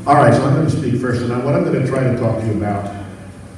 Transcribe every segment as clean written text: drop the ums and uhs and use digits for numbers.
All right, so I'm going to speak first, and what I'm going to try to talk to you about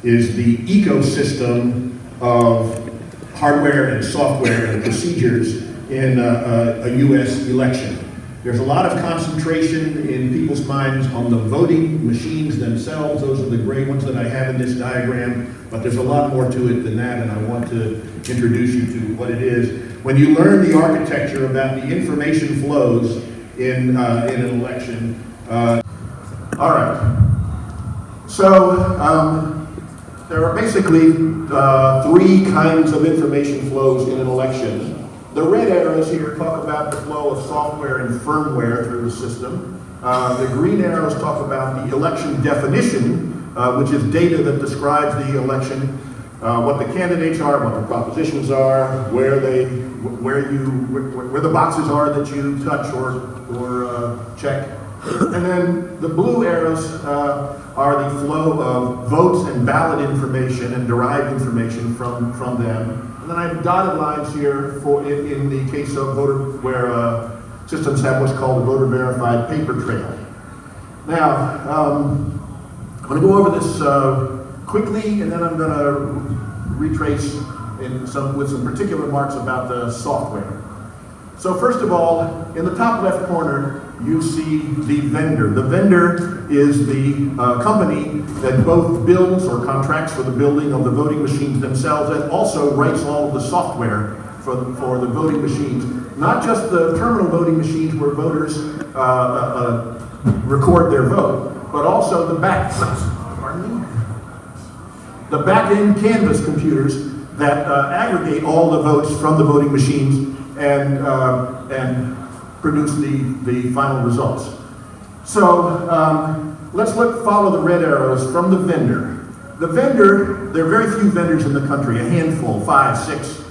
is the ecosystem of hardware and software and procedures in a U.S. election. There's a lot of concentration in people's minds on the voting machines themselves. Those are the gray ones that I have in this diagram, but there's a lot more to it than that, and I want to introduce you to what it is. When you learn the architecture about the information flows in an election, all right. So there are basically three kinds of information flows in an election. The red arrows here talk about the flow of software and firmware through the system. The green arrows talk about the election definition, which is data that describes the election, what the candidates are, what the propositions are, where the boxes are that you touch or check. And then the blue arrows are the flow of votes and ballot information and derived information from them. And then I have dotted lines here for in the case of voter where systems have what's called a voter verified paper trail. Now, I'm going to go over this quickly, and then I'm going to retrace with some particular marks about the software. So first of all, in the top left corner, you see the vendor. The vendor is the company that both builds or contracts for the building of the voting machines themselves and also writes all of the software for the voting machines. Not just the terminal voting machines where voters record their vote, but also the back-end canvas computers that aggregate all the votes from the voting machines and produce the final results. So let's follow the red arrows from the vendor. The vendor, there are very few vendors in the country, a handful, 5, 6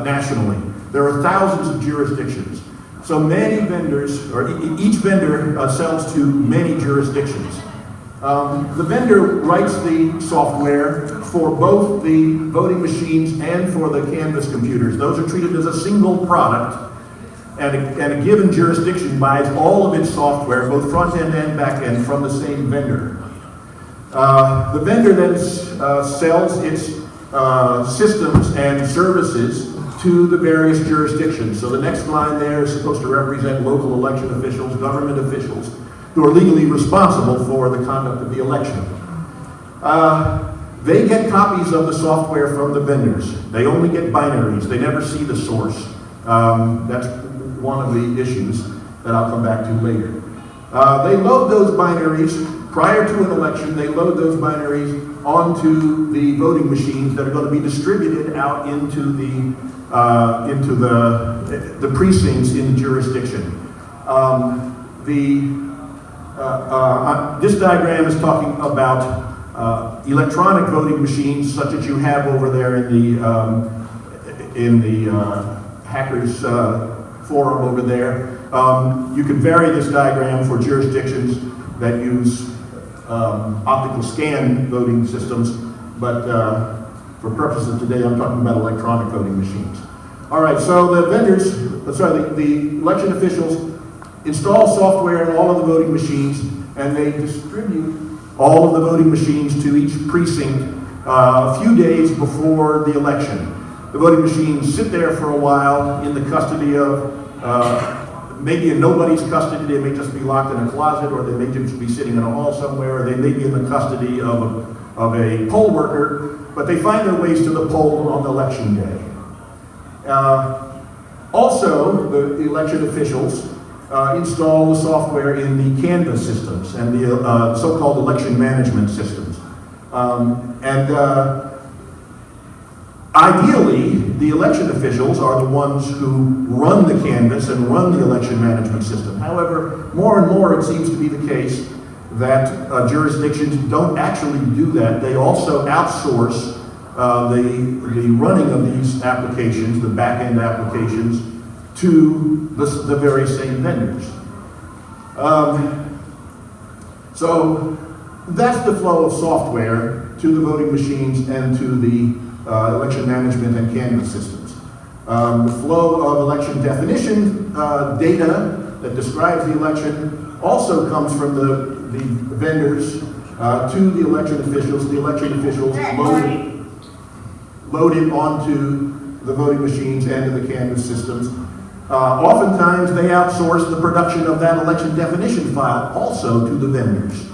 nationally. There are thousands of jurisdictions. So many vendors, or each vendor sells to many jurisdictions. The vendor writes the software for both the voting machines and for the canvas computers. Those are treated as a single product, and a given jurisdiction buys all of its software, both front end and back end, from the same vendor. The vendor then sells its systems and services to the various jurisdictions. So the next line there is supposed to represent local election officials, government officials, who are legally responsible for the conduct of the election. They get copies of the software from the vendors. They only get binaries. They never see the source. That's one of the issues that I'll come back to later. They load those binaries prior to an election. They load those binaries onto the voting machines that are going to be distributed out into the precincts in the jurisdiction. This diagram is talking about electronic voting machines, such as you have over there in the hackers forum over there. You can vary this diagram for jurisdictions that use optical scan voting systems, but for purposes of today, I'm talking about electronic voting machines. All right, so the election officials install software in all of the voting machines, and they distribute all of the voting machines to each precinct a few days before the election. The voting machines sit there for a while in the custody of, maybe in nobody's custody. They may just be locked in a closet, or they may just be sitting in a hall somewhere, or they may be in the custody of a poll worker, but they find their ways to the poll on election day. Also, the election officials install the software in the Canvas systems and the so-called election management systems. Ideally, the election officials are the ones who run the Canvas and run the election management system. However, more and more it seems to be the case that jurisdictions don't actually do that. They also outsource the running of these applications, the back-end applications, to the very same vendors. So that's the flow of software to the voting machines and to the election management and Canvas systems. The flow of election definition data that describes the election also comes from the vendors to the election officials. The election officials load it onto the voting machines and to the canvas systems. Oftentimes, they outsource the production of that election definition file also to the vendors.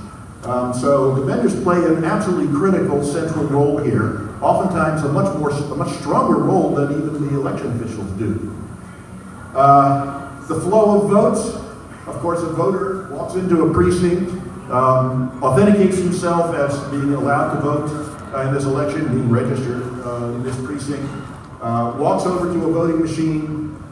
So the vendors play an absolutely critical central role here. Oftentimes, a much stronger role than even the election officials do. The flow of votes. Of course, a voter walks into a precinct, authenticates himself as being allowed to vote in this election, being registered in this precinct, walks over to a voting machine,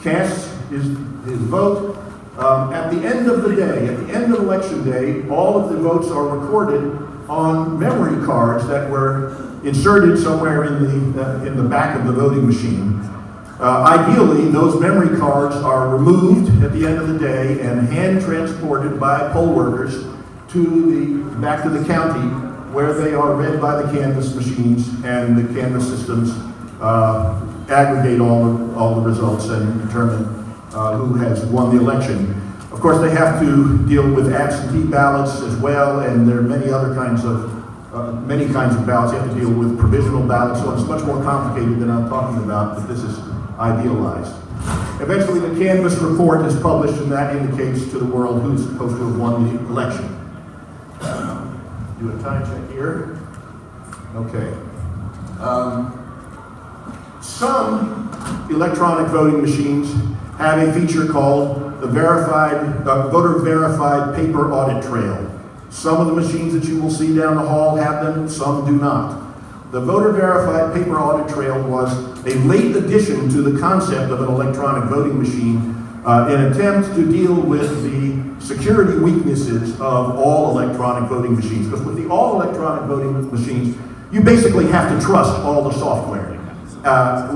casts his vote. At the end of the day, at the end of election day, all of the votes are recorded on memory cards that were inserted somewhere in the back of the voting machine. Ideally, those memory cards are removed at the end of the day and hand transported by poll workers back to the county, where they are read by the canvas machines, and the canvas systems aggregate all the results and determine who has won the election. Of course, they have to deal with absentee ballots as well, and there are many kinds of ballots. You have to deal with provisional ballots, so it's much more complicated than I'm talking about, but this is idealized. Eventually, the canvas report is published, and that indicates to the world who's supposed to have won the election. Do a time check here. Okay. Some electronic voting machines have a feature called the voter verified paper audit trail. Some of the machines that you will see down the hall have them, some do not. The voter verified paper audit trail was a late addition to the concept of an electronic voting machine in an attempt to deal with the security weaknesses of all electronic voting machines. Because with the all electronic voting machines, you basically have to trust all the software.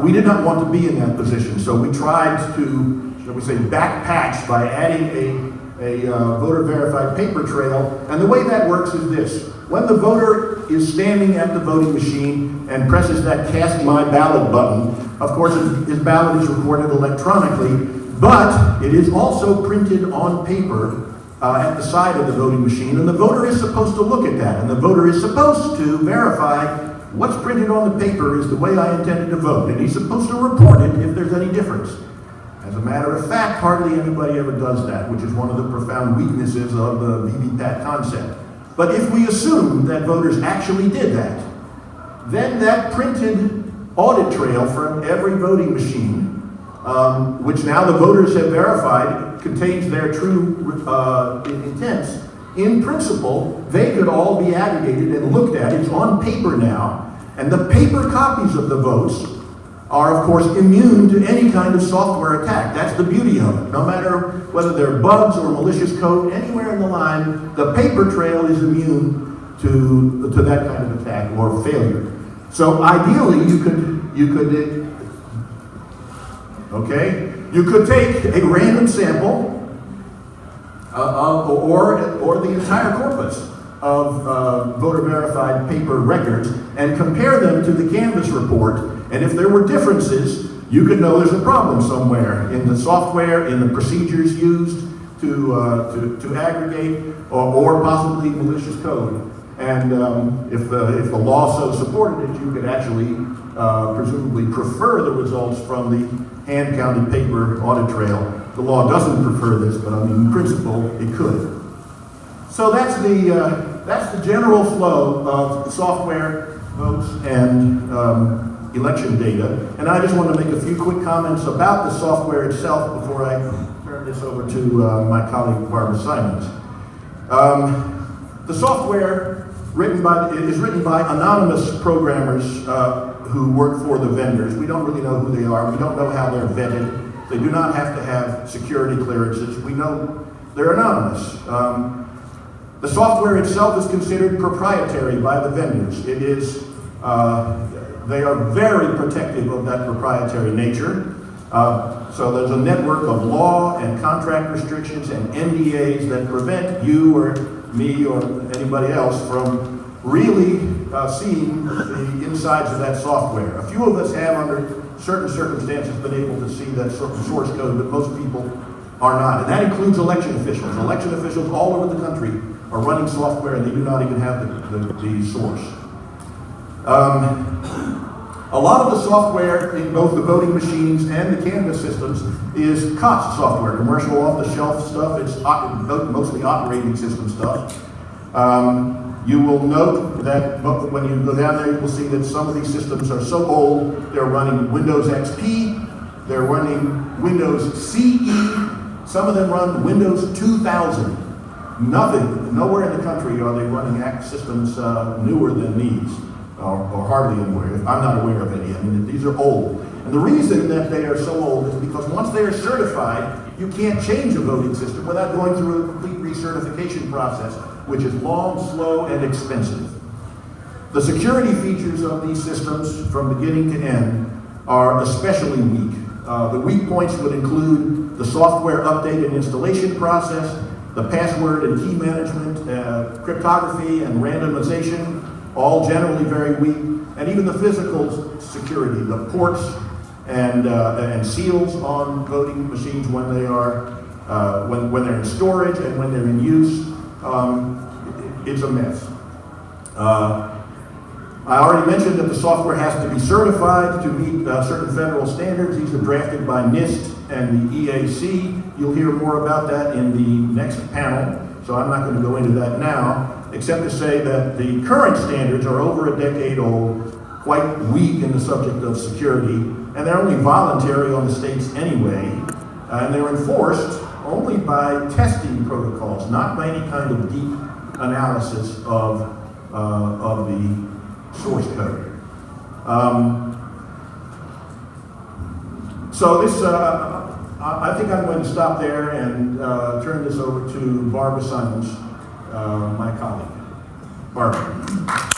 We did not want to be in that position, so we tried to, shall we say, back patch by adding a voter verified paper trail. And the way that works is this: when the voter is standing at the voting machine and presses that cast my ballot button, of course his ballot is recorded electronically, but it is also printed on paper at the side of the voting machine, and the voter is supposed to look at that, and the voter is supposed to verify what's printed on the paper is the way I intended to vote, and he's supposed to report it if there's any difference. As a matter of fact, hardly anybody ever does that, which is one of the profound weaknesses of the VVPAT concept. But if we assume that voters actually did that, then that printed audit trail from every voting machine, which now the voters have verified contains their true intents, in principle, they could all be aggregated and looked at. It's on paper now, and the paper copies of the votes are, of course, immune to any kind of software attack. That's the beauty of it. No matter whether they're bugs or malicious code, anywhere in the line, the paper trail is immune to that kind of attack or failure. So ideally, you could take a random sample or the entire corpus of voter verified paper records and compare them to the Canvas report. And if there were differences, you could know there's a problem somewhere in the software, in the procedures used to aggregate, or possibly malicious code. And if the law so supported it, you could actually presumably prefer the results from the hand-counted paper audit trail. The law doesn't prefer this, but I mean, in principle, it could. So that's the general flow of software, votes, and election data. And I just want to make a few quick comments about the software itself before I turn this over to my colleague Barbara Simons. The software is written by anonymous programmers who work for the vendors. We don't really know who they are. We don't know how they're vetted. They do not have to have security clearances. We know they're anonymous. The software itself is considered proprietary by the vendors. It is, they are very protective of that proprietary nature. So there's a network of law and contract restrictions and NDAs that prevent you or me or anybody else from really seeing the insides of that software. A few of us have, under certain circumstances, been able to see that source code, but most people are not. And that includes election officials. Election officials all over the country are running software and they do not even have the source. A lot of the software in both the voting machines and the canvas systems is COTS software, commercial off-the-shelf stuff. It's mostly operating system stuff. You will note that when you go down there, you will see that some of these systems are so old, they're running Windows XP, they're running Windows CE, some of them run Windows 2000. Nowhere in the country are they running systems newer than these. Or hardly anywhere. I'm not aware of any. I mean, these are old. And the reason that they are so old is because once they are certified, you can't change a voting system without going through a complete recertification process, which is long, slow, and expensive. The security features of these systems from beginning to end are especially weak. The weak points would include the software update and installation process, the password and key management, cryptography and randomization, all generally very weak, and even the physical security, the ports and seals on voting machines when they are when they're in storage and when they're in use, it's a mess. I already mentioned that the software has to be certified to meet certain federal standards. These are drafted by NIST and the EAC. You'll hear more about that in the next panel, so I'm not going to go into that now, except to say that the current standards are over a decade old, quite weak in the subject of security, and they're only voluntary on the states anyway, and they're enforced only by testing protocols, not by any kind of deep analysis of the source code. So this, I think I'm going to stop there and turn this over to Barbara Simons, my colleague. Barbara.